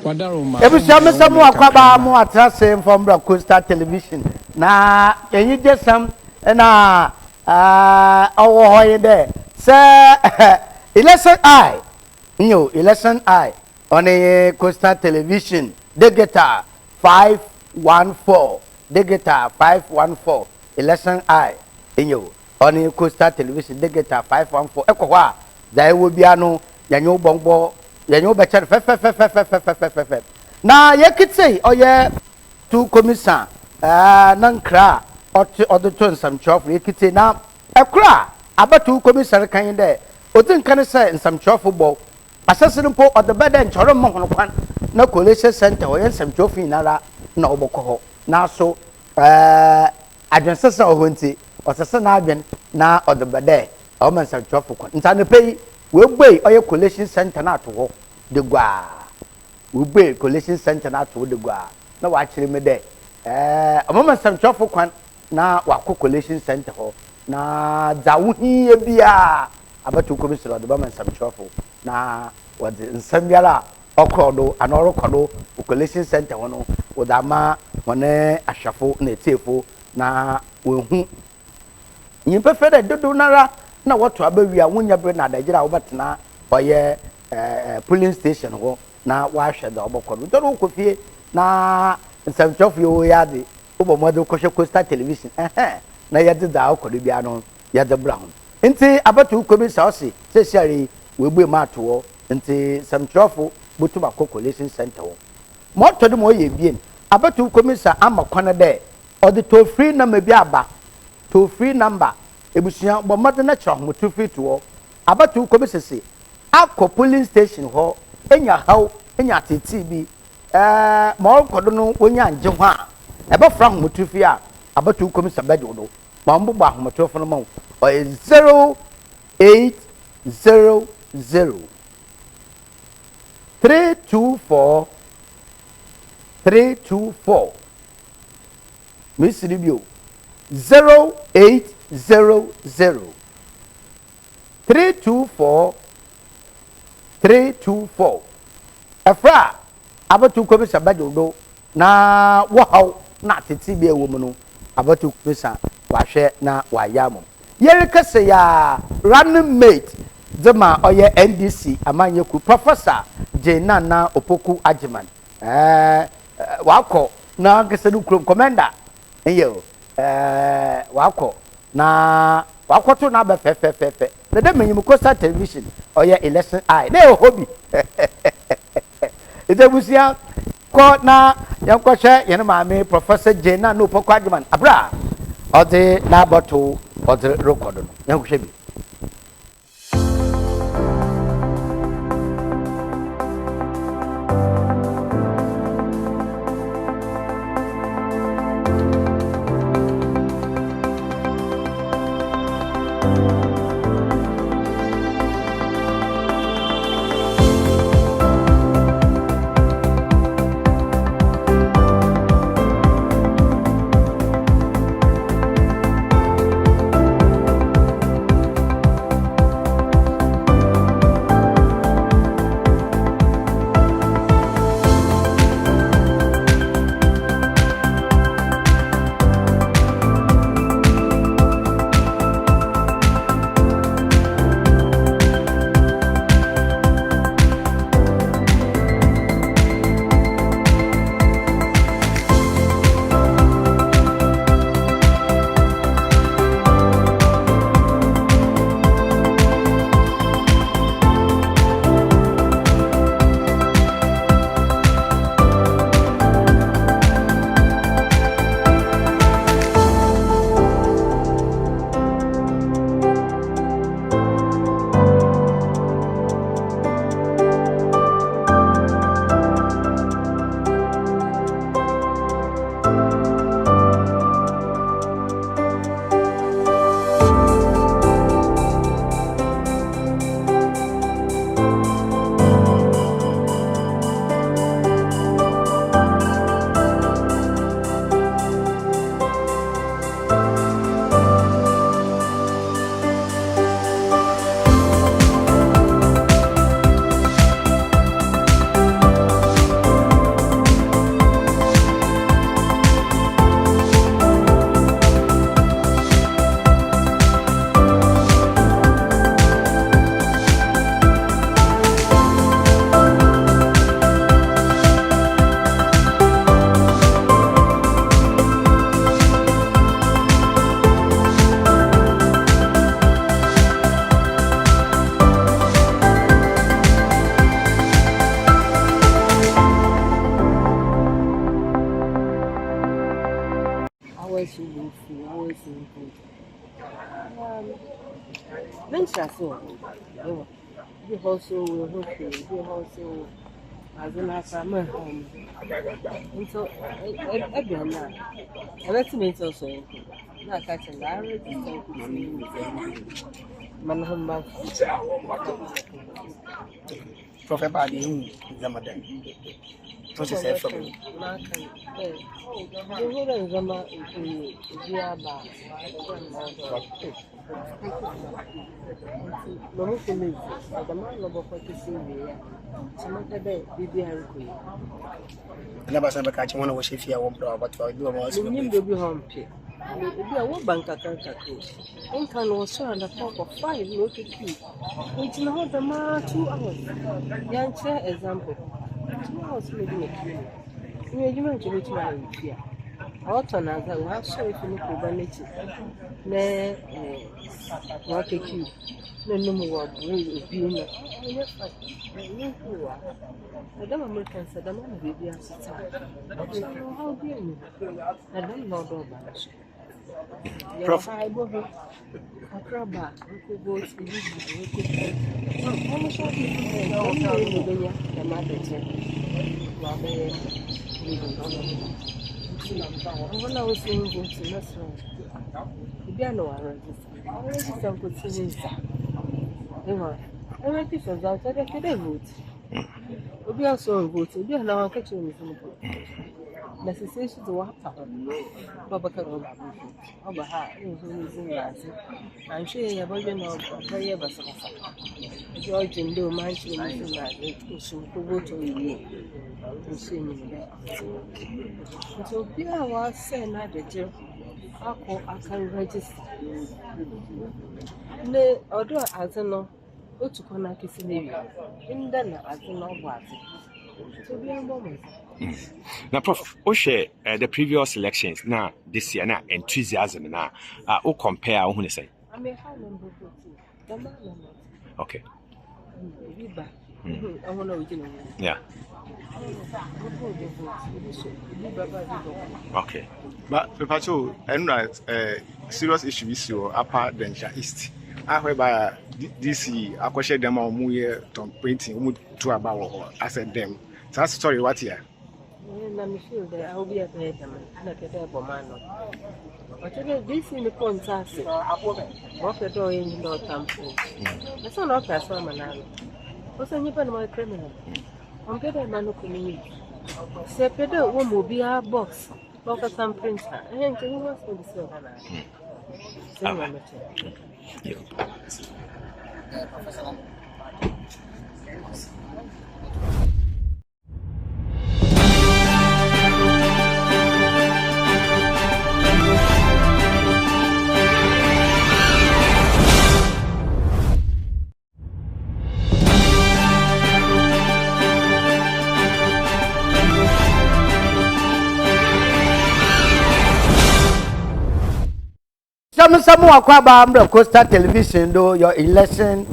Every summer, someone kwaba mo atrase from Coastal Television. Na can you just some na our there. Sir, election I. You election I on a Coastal Television. They get 514. They get 514. Election I. You on a Coastal Television. They get 514. Ekowa. There will be ano yanyo bongo. Yanyo becher fe. Na yekitse oye tu komisa nankra odo to nsam chof yekitse na ekra abatu komisa kan de otin kan se nsam chof bo asase mpo odo beda nchoro mo hono kwan na collation center oye nsam chof inara na oboko ho na so adwensesa ohonti osese na adwen na odo beda o man nsam chof kwan ntane pei we gbe oye collation center na to ho de gwa we be collation center na to de gwa na wa kire me de amama sam chofo kwan na wa collation center ho na za wo hiye bia abatu ko bisiro de ba man sam chofo na wa de nsam yara okrodo anoro kodo collation center ho no wo da ma wone ahwafo na etefo na wo hu nyimpe fede dodo nara na woto abawia wonya bre na adagera wo betena oye polling station ho na wa hwe da obokọ do no kofie na nsamchof yo yade obomodo kohwe Coastal Television na yade da okodo bia no yade bra ho nti abatu kobi sauce sesiare we gbe ma to nti samchof botu ba collation center ho moto de mo ye bien abatu komisa amakwana de auditor free number bi aba to free number ebusia bomodo na kira ho to free to abatu komisa se akọ polling station ho enya haw enya titi bi ma okodo no wonya anje ho a ebe fra ho mutufi a abatu komisa bedo do ma mbo ba ho mutofo no mo 0800 324 Misribio 0800 324 Afra abatu komisa bajodo na wahaw na titi bi ewo mu no abatu komisa wahwe na wayamo yerikase ya running mate dema oye NDC amanyeku Professor Naana Opoku-Agyemang wako na gesenu krom komenda eyo wako na wakoto na ba fe na dem nyim Coastal Television oye election I na hobby edebusia ko na yankwohwe yene maame Professor Naana Opoku-Agyemang abra ode na bottle ode record no yankwohwe bi always in food, always in food. Mention so. You also will hope you also as an asama home. And so every now, I let me also. Not catching the average Manhamba. Prophet Badi, Zamadan. What is it from you? The whole Zama in Diaba. No, the man of what to see here. Some of the day, Bibi Never said catching one of what if you want to about to do about baby home. Be a wood bank account. In can also on the top of 5 look at you. It's not the man 2 hours. Young chair example. 2 hours maybe a key. You want to reach my fear. Autumn as I was sorry to look over nature. Nay, what a key. No more being a I don't American said, I'm a baby. How do you know? I don't know about it. Prof. I go a crab, uncle goes to you. How much of you the mother said, when I was saying, go to restaurant, you don't know I register could see this. Every piece of that, I can vote. We also vote, we are now catching this. Necessary to what happened. Baba Carola, over her, in Latin. I'm sure you have already know very ever so. George and do mansion in the soon to go to you to see me there. So, be I was saying, I did. I can register. No, although as I know, go to connect is in the as I know what. So, be a moment. Now, Prof, share the previous elections now this year now enthusiasm now. Who compare? Who say? I may have number 14. Okay. I want to Yeah. Okay. But Papacho, and serious issue is your upper Densha East. I whereby DC, I question them on Muye Tom Printing, to about I said them. That's story what here. I'm sure that I'll be a better man, not a better man. But this in the contest, walk the door in the temple. That's not as one man. What's a new my criminal? I'm getting a man who me. Separate one will be our box, look at some printer, and you was for the silver. Some Aquaba Costa Television do your election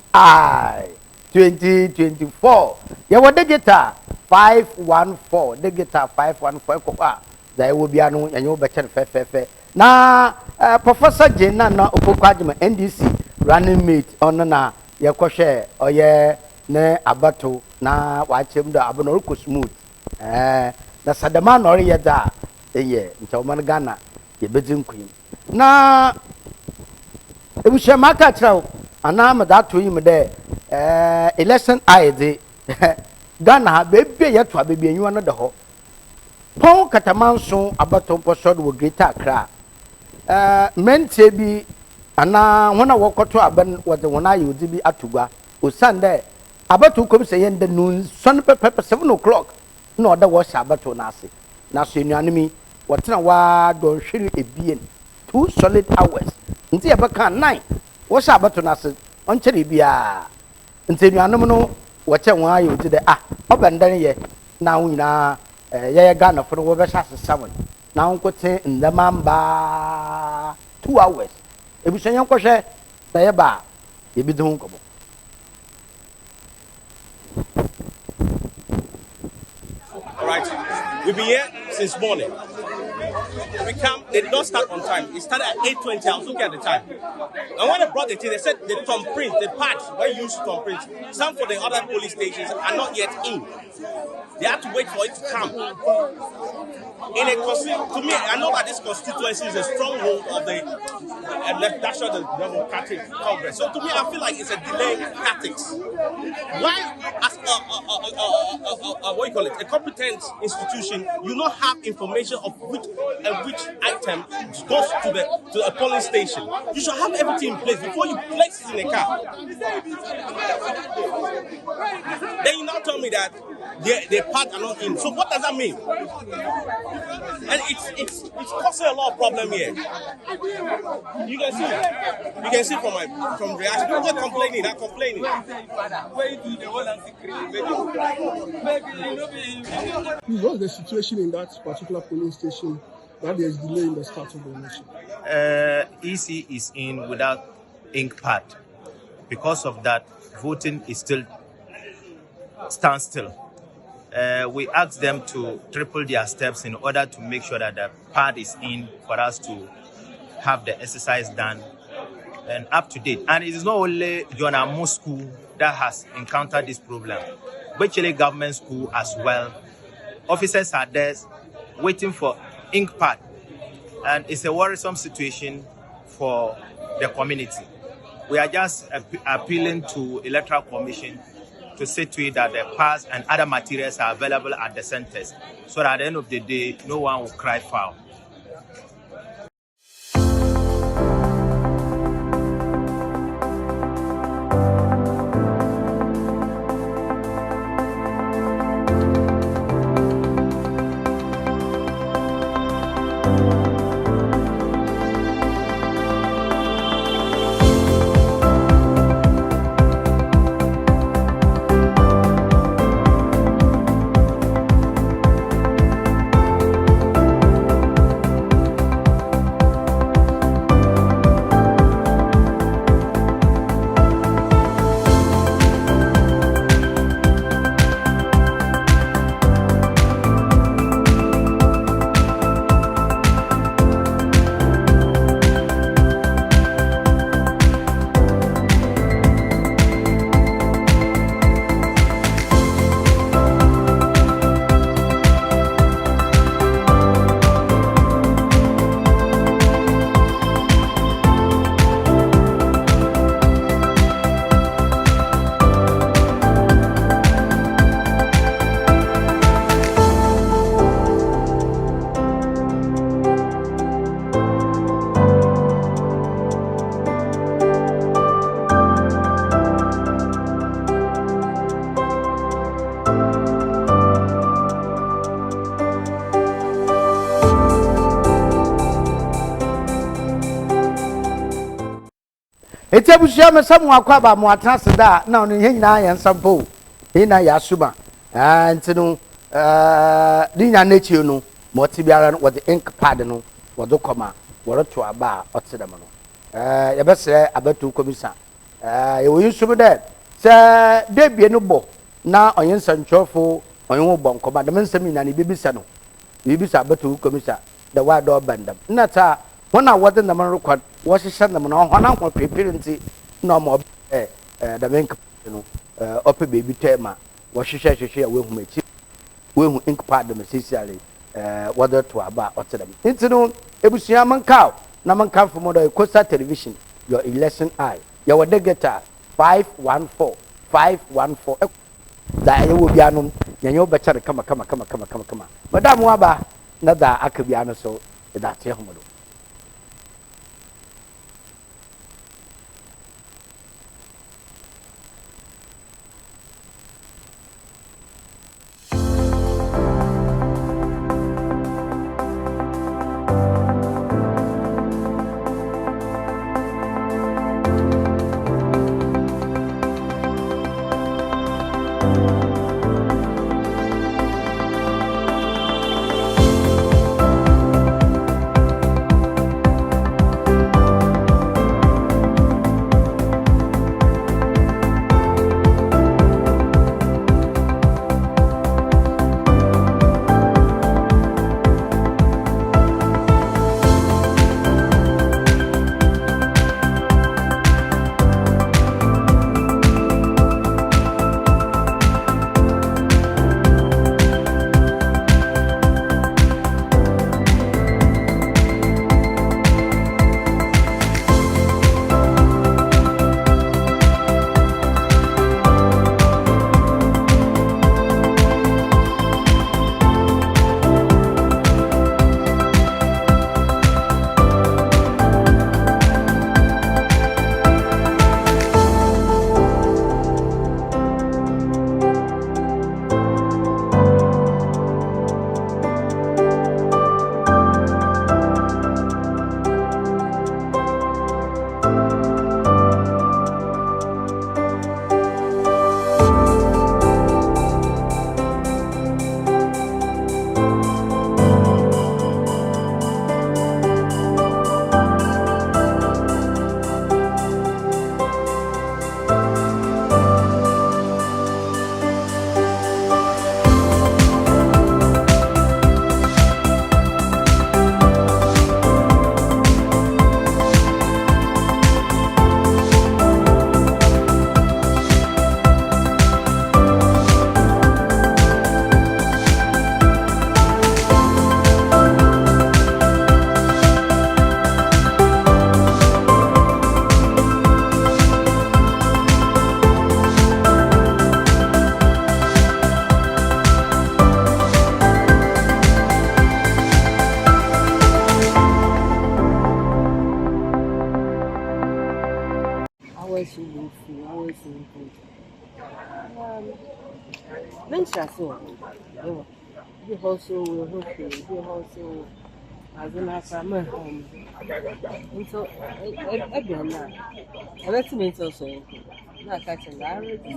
2024. You were the guitar 514, the guitar 514. There will be a no and you better fair. Now, Professor Jane Opoku-Agyemang NDC running mate on na your share or ye ne abato na watch him the abnormal smooth. Na Sadaman or ye da, ye, until Managana, ye bedroom queen. Na ebu shema ka trawo ana da to yim de election ID Ghana bebe ye to abebe enyu no de ho pon katamanso abaton posod wo Greater Accra mentie bi ana wona wokoto aban wo de wona ye odi bi atugwa osande abato kom se yende nun son pepe 7 o'clock na oda wo sha abato na ase na so enuanemi wotena wa don hwere ebien 2 solid hours nti e beka 9 wo sha abato na ase on kire bia nti enuanom no wo che won ayo ti de obendan ye na wo nyina ye Ghana fo wo be sha ase 7 na wo kote ndamamba 2 hours ebusanyan kohwe na ye ba ye bi de ho nkobo. All right, we've been here since morning. We come, they did not start on time. It started at 8:20. I was looking at the time. And when they brought the thing, they said the thumbprint, the parts where you use thumbprint, some for the other police stations are not yet in. They have to wait for it to come. To me, I know that this constituency is a stronghold of the National Democratic Congress. So to me, I feel like it's a delay tactics. Why, as what you call it, a competent institution, you not have information of which item goes to a polling station? You should have everything in place before you place it in a car. Then you now tell me that the parts are not in. So what does that mean? And it's causing a lot of problem here. You can see from reaction. People are complaining. What's the situation in that particular polling station that there is delay in the start of the election? EC is in without ink pad. Because of that, voting is still standstill. We asked them to triple their steps in order to make sure that the pad is in for us to have the exercise done and up to date. And it is not only John Amo School that has encountered this problem. Bechele Government School as well. Officers are there waiting for ink pad. And it's a worrisome situation for the community. We are just appealing to Electoral Commission to see to it that the pads and other materials are available at the centers, so that at the end of the day, no one will cry foul. Eti abushia mesamu akwa ba mo atase da na ono nyina ya nsampo ina ya suma ntinu dinya nechi no mo ti biara no with ink pad no wodo koma woro to aba otedam no ya besere abatu komisa e woyin sum de se debie no bo na onye nsanchofo onye wo bon koma de mensam ina ne bibisa no bibisa abatu komisa da wa do bandam na ta wona wode na man record wo hyehyɛ nam na ho na ho prepare nti na mo da men no ope baby tema wo hyehyɛ we hu machi we hu ink pad me sisiale wode to aba otedam nti no ebusua man kaw na man kan from the Coastal Television your election eye your wode geta 514 da ye wo bia no nyanyo be kare kama madam wa ba na da aka bia no so da te homodo. issue for always in mention so. You also will hope you also as an assault home. And so, again, I let me also not catching I already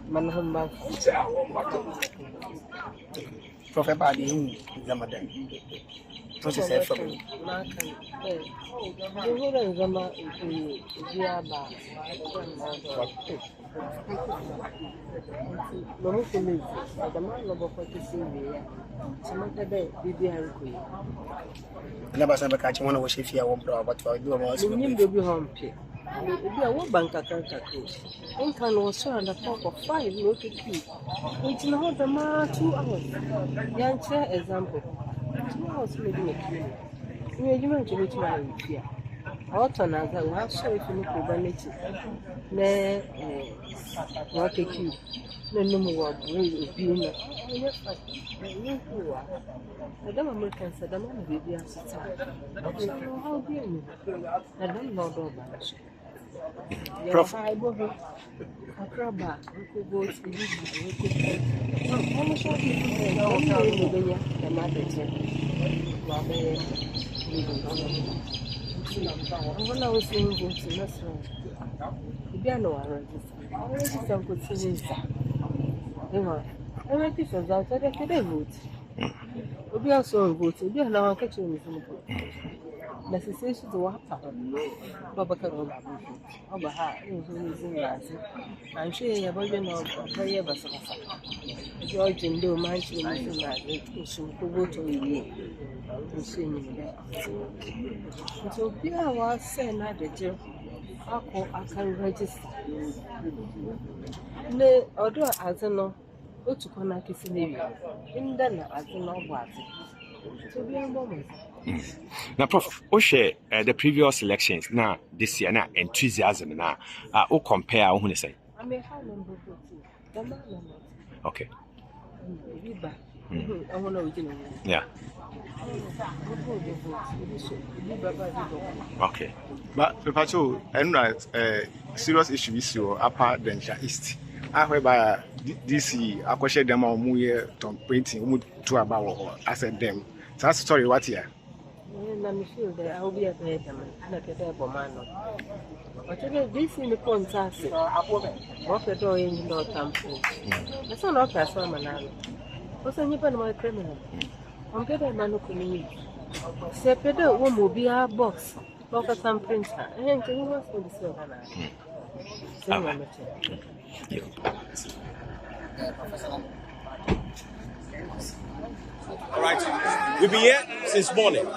Manhamba. Prof Naana Jane Opoku-Agyemang. Never said catching one of Shifia won't blow about to do about Ebi a wo bank account account. In can was so under top of 5 no to keep. Which now the ma 2 hours. Yan share example. 2 hours maybe make you. You want to reach my fear. Out on as I have so if you look over nature. Ne what a cube. No more being I don't American said I'm on baby as a time. How do you know? I don't know about Prof. I go Akraba, Uncle Boat, almost all people the mother when I was saying go to restaurant, you know I register could see I went to some outside I could vote. We also vote, we are now catching necessary to what happened. Babacaro, Obaha, I'm sure you're going to very ever. George and do my children to go to you. So, here I was saying that the jail, I can register. No, although I don't know what to connect is in the I don't know what. So, be a moment. Now, Prof, the previous elections now this year now enthusiasm now. Who compare who say? I may have number 2. Okay. I want to yeah. Okay. But Pacho, and serious issue is your upper Densha East. I whereby DC I question them on Muye Tom Painting to about I said them. So that's story what here. I'm sure that I'll be a better man, not a better man. But this in the contest, what a door in your temple. That's not a man. What's a new my criminal? I'm getting a man of community. Separate a woman will be a box, look at some printer, and can you want to be so? All right, we've been here since morning.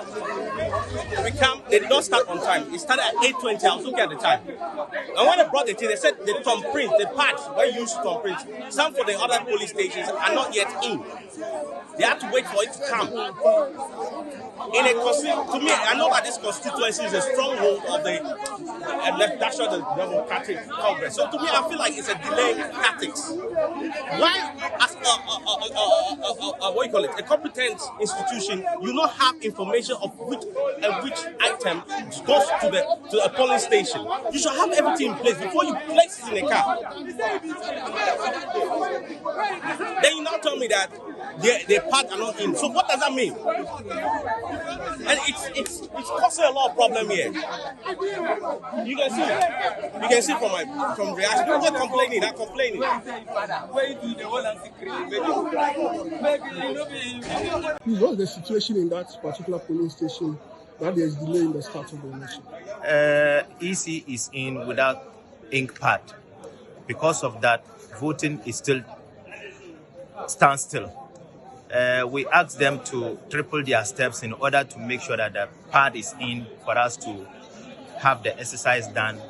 They did not start on time. It started at 8:20. I was looking at the time. And when they brought the thing, they said the thumbprint, the pads where you use thumbprint, some for the other police stations are not yet in. They have to wait for it to come. To me, I know that this constituency is a stronghold of the National Democratic Congress. So to me, I feel like it's a delay tactics. Why, as what you call it, a competent institution, you not have information of which item goes to a polling station? You should have everything in place before you place it in a car. Then you now tell me that the parts are not in. So what does that mean? And it's causing a lot of problem here. You can see from reaction. People are complaining. They're complaining. What's the situation in that particular polling station that there is delay in the start of the election? EC is in without ink pad. Because of that, voting is still standstill. We asked them to triple their steps in order to make sure that the pad is in for us to have the exercise done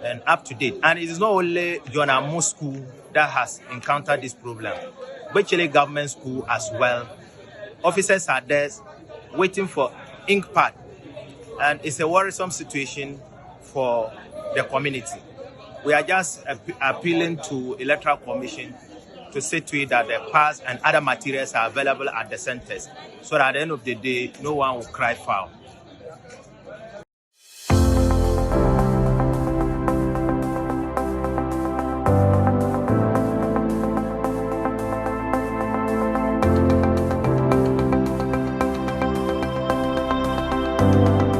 and up to date. And it is not only John Amo School that has encountered this problem, but Chile government school as well. Officers are there waiting for ink pad, and it's a worrisome situation for the community. We are just appealing to Electoral Commission to see to it that the pads and other materials are available at the centers, so that at the end of the day, no one will cry foul. Amen.